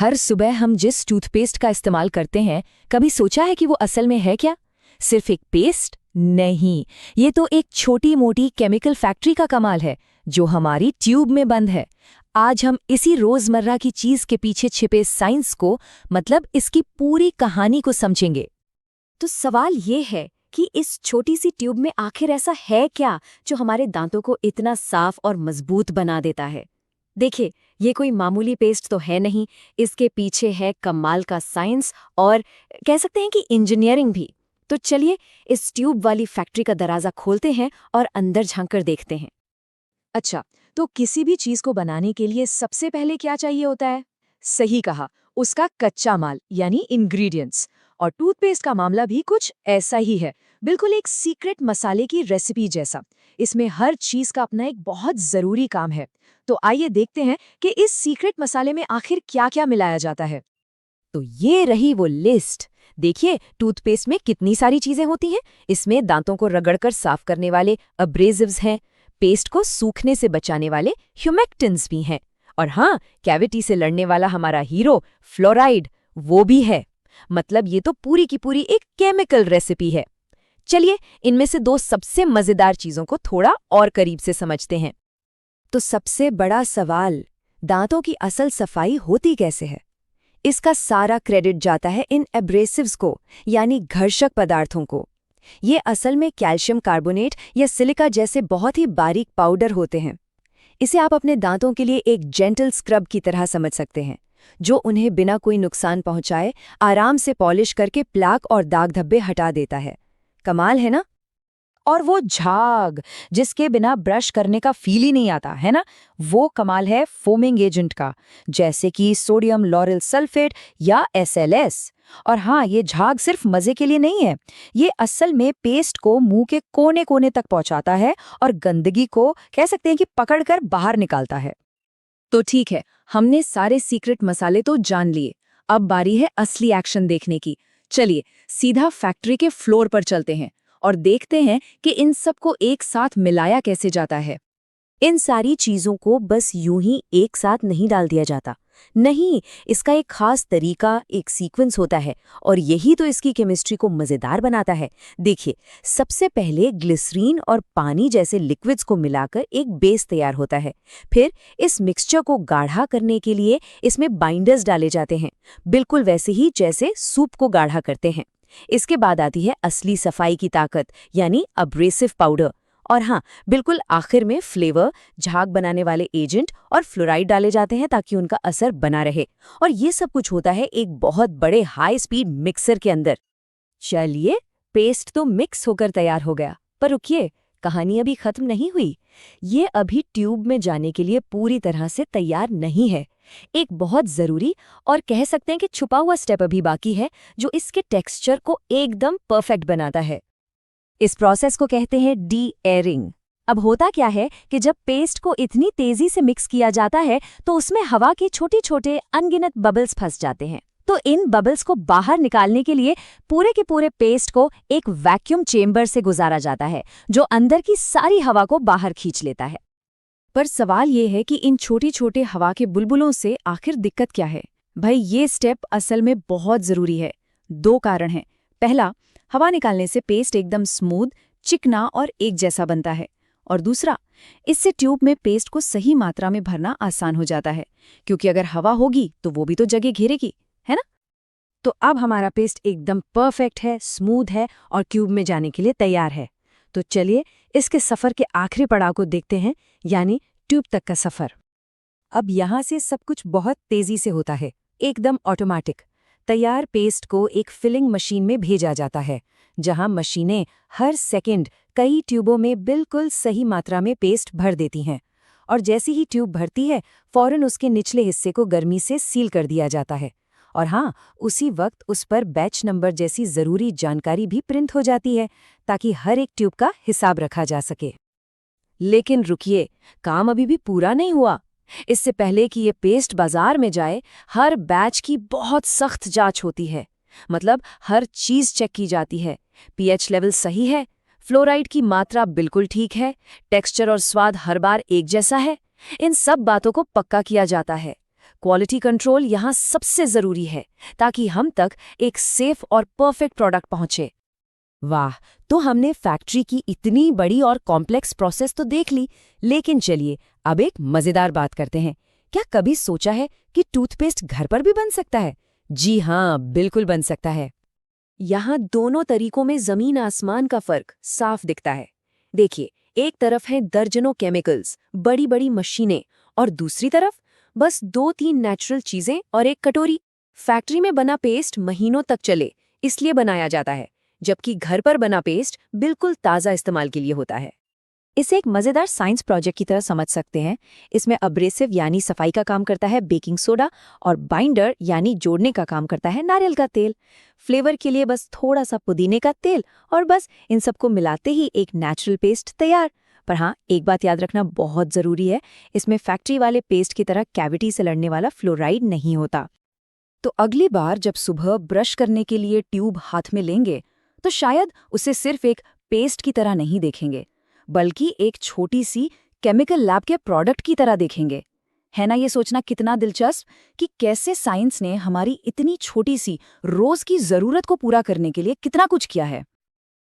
हर सुबह हम जिस टूथपेस्ट का इस्तेमाल करते हैं, कभी सोचा है कि वो असल में है क्या? सिर्फ एक पेस्ट? नहीं, ये तो एक छोटी मोटी केमिकल फैक्ट्री का कमाल है, जो हमारी ट्यूब में बंद है। आज हम इसी रोजमर्रा की चीज के पीछे छिपे साइंस को, मतलब इसकी पूरी कहानी को समझेंगे। तो सवाल ये है कि इस छोटी सी ट्यूब में आखिर ऐसा है क्या जो हमारे दांतों को इतना साफ और मजबूत बना देता है। देखिए, ये कोई मामूली पेस्ट तो है नहीं, इसके पीछे है कमाल का साइंस और कह सकते हैं कि इंजीनियरिंग भी। तो चलिए इस ट्यूब वाली फैक्ट्री का दरवाजा खोलते हैं और अंदर झांककर देखते हैं। अच्छा, तो किसी भी चीज को बनाने के लिए सबसे पहले क्या चाहिए होता है? सही कहा, उसका कच्चा माल यानी इंग्रेडिएंट्स। और टूथपेस्ट का मामला भी कुछ ऐसा ही है, बिल्कुल एक सीक्रेट मसाले की रेसिपी जैसा। इसमें हर चीज का अपना एक बहुत जरूरी काम है। तो आइए देखते हैं कि इस सीक्रेट मसाले में आखिर क्या-क्या मिलाया जाता है। तो ये रही वो लिस्ट। देखिए, टूथपेस्ट में कितनी सारी चीजें होती हैं। इसमें दांतों को रगड़कर साफ करने वाले अब्रेसिव्स हैं, पेस्ट को सूखने से बचाने वाले ह्यूमेक्टिन्स भी हैं, और हाँ, कैविटी से लड़ने वाला हमारा हीरो फ्लोराइड वो भी है। मतलब ये तो पूरी की पूरी एक केमिकल रेसिपी है। चलिए इनमें से दो सबसे मजेदार चीजों को थोड़ा और करीब से समझते हैं। तो सबसे बड़ा सवाल, दांतों की असल सफाई होती कैसे है? इसका सारा क्रेडिट जाता है इन एब्रेसिव्स को, यानी घर्षक पदार्थों को। ये असल में कैल्शियम कार्बोनेट या सिलिका जैसे बहुत ही बारीक पाउडर होते हैं। इसे आप अपने दांतों के लिए एक जेंटल स्क्रब की तरह समझ सकते हैं, जो उन्हें बिना कोई नुकसान पहुंचाए आराम से पॉलिश करके प्लाक और दाग धब्बे हटा देता है। कमाल है ना? और वो झाग, जिसके बिना ब्रश करने का फील ही नहीं आता, है ना? वो कमाल है फोमिंग एजेंट का, जैसे कि सोडियम लॉरेल सल्फेट या SLS। और हाँ, ये झाग सिर्फ मजे के लिए नहीं है, ये असल में पेस्ट को मुंह के कोने कोने तक पहुंचाता है और गंदगी को कह सकते हैं कि पकड़कर बाहर निकालता है। तो ठीक है, हमने सारे सीक्रेट मसाले तो जान लिए। अब बारी है असली एक्शन देखने की। चलिए सीधा फैक्ट्री के फ्लोर पर चलते हैं और देखते हैं कि इन सबको एक साथ मिलाया कैसे जाता है। इन सारी चीजों को बस यूं ही एक साथ नहीं डाल दिया जाता। नहीं, इसका एक खास तरीका, एक सीक्वेंस होता है, और यही तो इसकी केमिस्ट्री को मजेदार बनाता है। देखिए, सबसे पहले ग्लिसरीन और पानी जैसे लिक्विड्स को मिलाकर एक बेस तैयार होता है। फिर इस मिक्सचर को गाढ़ा करने के लिए इसमें बाइंडर्स डाले जाते हैं, बिल्कुल वैसे ही जैसे सूप को गाढ़ा करते हैं। इसके बाद आती है असली सफाई की ताकत, यानी अब्रेसिव पाउडर। और हाँ, बिल्कुल आखिर में फ्लेवर, झाग बनाने वाले एजेंट और फ्लोराइड डाले जाते हैं ताकि उनका असर बना रहे। और ये सब कुछ होता है एक बहुत बड़े हाई स्पीड मिक्सर के अंदर। चलिए, पेस्ट तो मिक्स होकर तैयार हो गया, पर रुकिए, कहानी अभी खत्म नहीं हुई। ये अभी ट्यूब में जाने के लिए पूरी तरह से तैयार नहीं है। एक बहुत जरूरी और कह सकते हैं कि छुपा हुआ स्टेप अभी बाकी है, जो इसके टेक्सचर को एकदम परफेक्ट बनाता है। इस प्रोसेस को कहते हैं डी-एयरिंग। अब होता क्या है कि जब पेस्ट को इतनी तेजी से मिक्स किया जाता है तो उसमें हवा के छोटे छोटे अनगिनत बबल्स फंस जाते हैं। तो इन बबल्स को बाहर निकालने के लिए पूरे के पूरे पेस्ट को एक वैक्यूम चेंबर से गुजारा जाता है, जो अंदर की सारी हवा को बाहर खींच लेता है। पर सवाल ये है कि इन छोटी छोटे हवा के बुलबुलों से आखिर दिक्कत क्या है? भाई, ये स्टेप असल में बहुत जरूरी है। दो कारण हैं। पहला, हवा निकालने से पेस्ट एकदम स्मूथ, चिकना और एक जैसा बनता है। और दूसरा, इससे ट्यूब में पेस्ट को सही मात्रा में भरना आसान हो जाता है, क्योंकि अगर हवा होगी तो वो भी तो जगह घेरेगी, है ना? तो अब हमारा पेस्ट एकदम परफेक्ट है, स्मूथ है और ट्यूब में जाने के लिए तैयार है। तो चलिए इसके सफर के आखिरी पड़ाव को देखते हैं, यानी ट्यूब तक का सफर। अब यहाँ से सब कुछ बहुत तेजी से होता है, एकदम ऑटोमेटिक। तैयार पेस्ट को एक फिलिंग मशीन में भेजा जाता है, जहां मशीनें हर सेकंड कई ट्यूबों में बिल्कुल सही मात्रा में पेस्ट भर देती हैं। और जैसी ही ट्यूब भरती है, फौरन उसके निचले हिस्से को गर्मी से सील कर दिया जाता है। और हाँ, उसी वक्त उस पर बैच नंबर जैसी ज़रूरी जानकारी भी प्रिंट हो जाती है, ताकि हर एक ट्यूब का हिसाब रखा जा सके। लेकिन रुकिए, काम अभी भी पूरा नहीं हुआ। इससे पहले कि ये पेस्ट बाजार में जाए, हर बैच की बहुत सख्त जांच होती है। मतलब हर चीज चेक की जाती है। पीएच लेवल सही है, फ्लोराइड की मात्रा बिल्कुल ठीक है, टेक्सचर और स्वाद हर बार एक जैसा है। इन सब बातों को पक्का किया जाता है। क्वालिटी कंट्रोल यहाँ सबसे ज़रूरी है ताकि हम तक एक सेफ और परफेक्ट प्रोडक्ट पहुँचे। वाह, तो हमने फैक्ट्री की इतनी बड़ी और कॉम्प्लेक्स प्रोसेस तो देख ली, लेकिन चलिए अब एक मज़ेदार बात करते हैं। क्या कभी सोचा है कि टूथपेस्ट घर पर भी बन सकता है? जी हाँ, बिल्कुल बन सकता है। यहाँ दोनों तरीकों में जमीन आसमान का फर्क साफ दिखता है। देखिए, एक तरफ है दर्जनों केमिकल्स, बड़ी बड़ी मशीनें, और दूसरी तरफ बस 2-3 नेचुरल चीजें और एक कटोरी। फैक्ट्री में बना पेस्ट महीनों तक चले, इसलिए बनाया जाता है, जबकि घर पर बना पेस्ट बिल्कुल ताज़ा इस्तेमाल के लिए होता है। इसे एक मज़ेदार साइंस प्रोजेक्ट की तरह समझ सकते हैं। इसमें अब्रेसिव यानी सफाई का काम करता है बेकिंग सोडा, और बाइंडर यानी जोड़ने का काम करता है नारियल का तेल। फ्लेवर के लिए बस थोड़ा सा पुदीने का तेल, और बस इन सबको मिलाते ही एक नेचुरल पेस्ट तैयार। पर हाँ, एक बात याद रखना बहुत ज़रूरी है, इसमें फैक्ट्री वाले पेस्ट की तरह कैविटी से लड़ने वाला फ्लोराइड नहीं होता। तो अगली बार जब सुबह ब्रश करने के लिए ट्यूब हाथ में लेंगे, तो शायद उसे सिर्फ एक पेस्ट की तरह नहीं देखेंगे, बल्कि एक छोटी सी केमिकल लैब के प्रोडक्ट की तरह देखेंगे। है ना ये सोचना कितना दिलचस्प कि कैसे साइंस ने हमारी इतनी छोटी सी रोज की जरूरत को पूरा करने के लिए कितना कुछ किया है।